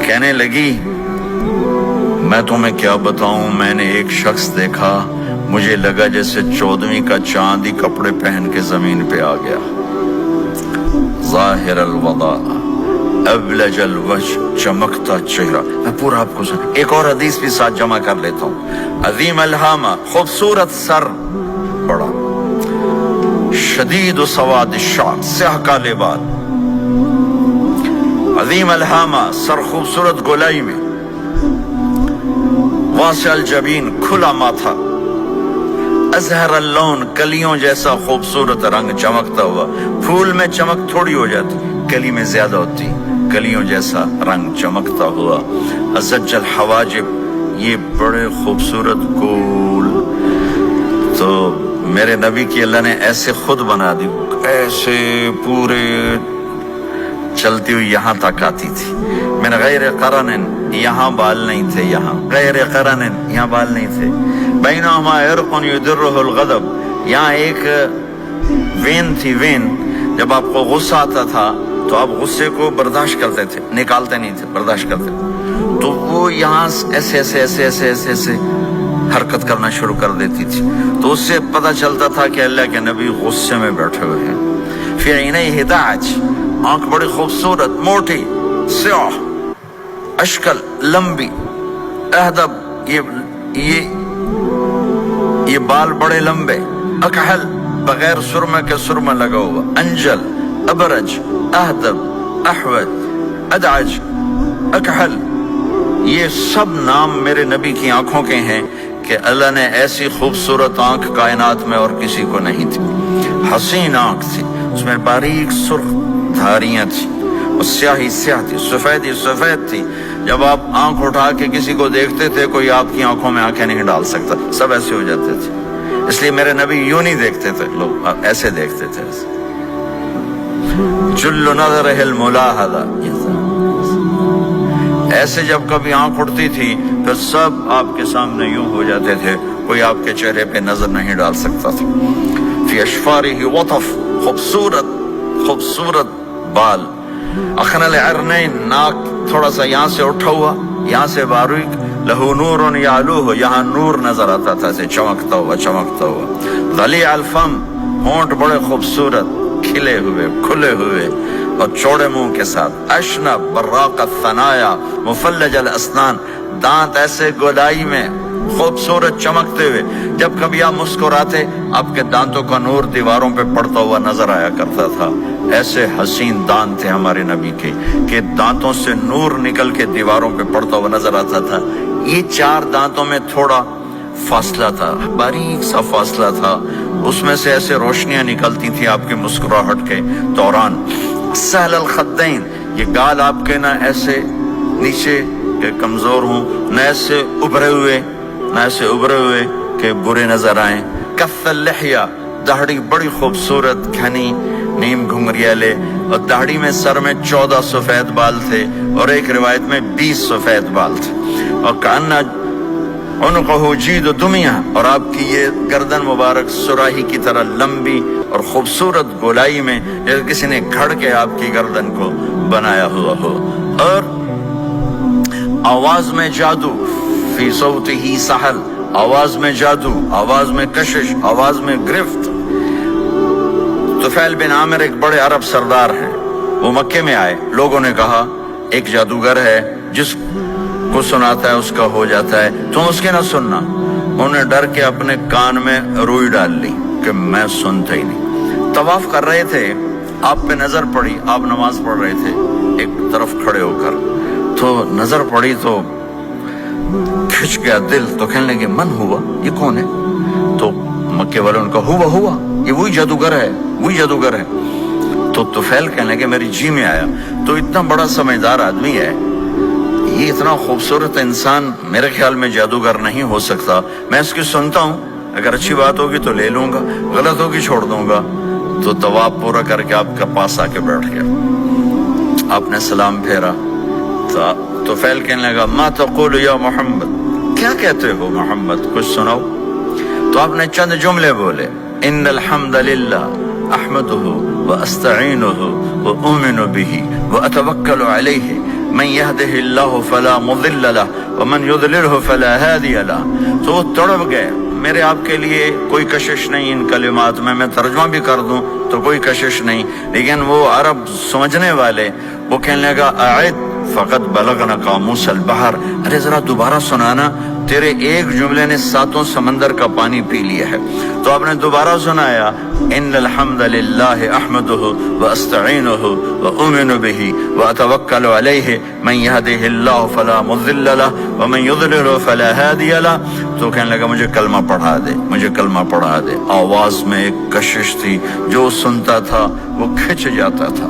کہنے لگی میں تمہیں کیا بتاؤں، میں نے ایک شخص دیکھا، مجھے لگا جیسے 14ویں کا چاند ہی کپڑے پہن کے زمین پہ آ گیا، ظاہر الوضاء ابلج الوجہ، چمکتا چہرہ۔ میں پورا آپ کو ایک اور حدیث بھی ساتھ جمع کر لیتا ہوں۔ عظیم الہامہ، خوبصورت سر، بڑا شدید سواد الشعر، سیاہ کالے بال، عظیم الہامہ، سر خوبصورت گولائی میں، واسع الجبین، کھلا ماتھا، ازہر اللون، کلیوں جیسا خوبصورت رنگ، چمکتا ہوا۔ پھول میں چمک تھوڑی ہو جاتی، کلی میں زیادہ ہوتی، کلیوں جیسا رنگ، چمکتا ہوا۔ ازج الحواجب، یہ بڑے خوبصورت گول۔ تو میرے نبی کی اللہ نے ایسے خود بنا دی، ایسے پورے چلتی ہوئی یہاں تک آتی تھی، من غیر قرن، یہاں بال نہیں تھے، یہاں غیر قرن، یہاں بال نہیں تھے، بینہما عرق یدرہ الغضب، یہاں ایک وین تھی، وین، جب آپ کو غصہ آتا تھا تو آپ غصے کو برداشت کرتے تھے، نکالتے نہیں تھے، برداشت کرتے تھے، تو وہ یہاں ایسے ایسے ایسے ایسے ایسے ایسے حرکت کرنا شروع کر دیتی تھی، تو اس سے پتہ چلتا تھا کہ اللہ کے نبی غصے میں بیٹھے ہوئے ہیں۔ فی عینیہ ہداج، آنکھ بڑی خوبصورت، موٹی، سیاہ، اشکل، لمبی، اہدب، یہ بال بڑے لمبے، اکحل، بغیر سرمے کے سرمہ لگا ہوا، انجل، ابرج، اہدب، احود، ادعج، اکحل، یہ سب نام میرے نبی کی آنکھوں کے ہیں کہ اللہ نے ایسی خوبصورت آنکھ کائنات میں اور کسی کو نہیں تھی۔ حسین آنکھ تھی، اس میں باریک سرخ دھاریاں تھی، اور سیاہی سیاہ تھی، سفید ہی سفید تھی۔ جب آپ آنکھ اٹھا کے کسی کو دیکھتے تھے، کوئی آپ کی آنکھوں میں آنکھیں نہیں ڈال سکتا، سب ایسے ہو جاتے تھے۔ اس لیے میرے نبی یوں نہیں دیکھتے تھے، لوگ ایسے دیکھتے تھے۔ جل نظرہ الملاحظہ، ایسے جب کبھی آنکھ اٹھتی تھی پھر سب آپ کے سامنے یوں ہو جاتے تھے، کوئی آپ کے چہرے پہ نظر نہیں ڈال سکتا تھا۔ فی اشفارہ وطف، خوبصورت خوبصورت بال، اخن العرنین، ناک تھوڑا سا یہاں سے اٹھا ہوا، یہاں سے باریک، لہو نور یعلوہ، یہاں نور نظر آتا تھا، اسے چمکتا ہوا چمکتا ہوا۔ ضلیع الفم، ہونٹ بڑے خوبصورت، کھلے ہوئے کھلے ہوئے اور چوڑے منہ کے ساتھ۔ اشنب براق الثنایا، مفلج الاسنان، دانت ایسے گودائی میں خوبصورت چمکتے ہوئے، جب کبھی آپ مسکراتے آپ کے دانتوں کا نور دیواروں پہ پڑتا ہوا نظر آیا کرتا تھا۔ ایسے حسین دانت تھے ہمارے نبی کے کہ دانتوں سے نور نکل کے دیواروں پہ پڑتا ہوا نظر آتا تھا۔ یہ 4 دانتوں میں تھوڑا فاصلہ تھا، باریک سا فاصلہ تھا، اس میں سے ایسے روشنیاں نکلتی تھی آپ کی مسکراہٹ کے دوران۔ سہل الخدین، یہ گال آپ کے نہ ایسے نیچے کہ کمزور ہوں، نہ ایسے ابھرے ہوئے کہ برے نظر آئیں۔ کف اللحیہ، داڑھی بڑی خوبصورت گھنی، نیم گھنگریالے، اور داڑھی میں سر میں 14 سفید بال تھے، اور ایک روایت میں 20 سفید بال تھے۔ اور کأن عنقہ جید دمیہ، اور آپ کی یہ گردن مبارک سراہی کی طرح لمبی اور خوبصورت گولائی میں، جیسے کسی نے گھڑ کے آپ کی گردن کو بنایا ہوا ہو۔ اور آواز میں جادو، فی صوتہ سحل، آواز میں جادو، آواز میں کشش، آواز میں گرفت۔ طفیل بن عامر ایک بڑے عرب سردار ہیں، وہ مکے میں آئے، لوگوں نے کہا ایک جادوگر ہے جس کو سناتا ہے اس کا ہو جاتا ہے، تم اس کے نہ سننا۔ انہوں نے ڈر کے اپنے کان میں روئی ڈال لی کہ میں سنتا ہی نہیں۔ طواف کر رہے تھے، آپ پہ نظر پڑی، آپ نماز پڑھ رہے تھے ایک طرف کھڑے ہو کر، تو نظر پڑی تو کھچ گیا دل، تو کہنے لگے من ہوا، یہ کون ہے؟ تو مکے والوں نے کہا ہوا، یہ وہی جادوگر ہے، وہی جادوگر ہے۔ تو طفیل کہنے لگے میری جی میں آیا، تو اتنا بڑا سمجھدار آدمی ہے، یہ اتنا خوبصورت انسان میرے خیال میں جادوگر نہیں ہو سکتا، میں اس کی سنتا ہوں، اگر اچھی بات ہوگی تو لے لوں گا، غلط ہوگی چھوڑ دوں گا۔ تو طواف پورا کر کے آپ کے پاس آ کے بیٹھ گیا، آپ نے سلام پھیرا، تو فیل کہنے لگا ما تقول یا محمد، کیا کہتے ہو محمد، کچھ سناؤ۔ تو آپ نے چند جملے بولے، ان الحمد للہ احمدہ واستعینہ واؤمن بہ واتوکل علیہ من يهده الله فلا مضل له ومن يضلله فلا هادي له. تو وہ تڑپ گئے. میرے آپ کے لیے کوئی کشش نہیں ان کلمات میں ترجمہ بھی کر دوں تو کوئی کشش نہیں، لیکن وہ عرب سمجھنے والے وہ کہنے لگا اعد فقط بلغنا قاموس البحر، ارے ذرا دوبارہ سنانا، تیرے ایک جملے نے 7 سمندر کا پانی پی لیا ہے. تو آپ نے دوبارہ سنایا ان الحمد للہ احمدہ واستعینہ واؤمن بہ واتوکل علیہ من یہدہ اللہ فلا مضل لہ ومن یضلل فلا ہادی لہ. تو کہنے لگا مجھے کلمہ پڑھا دے، مجھے کلمہ پڑھا دے. آواز میں ایک کشش تھی، جو سنتا تھا وہ کھنچ جاتا تھا.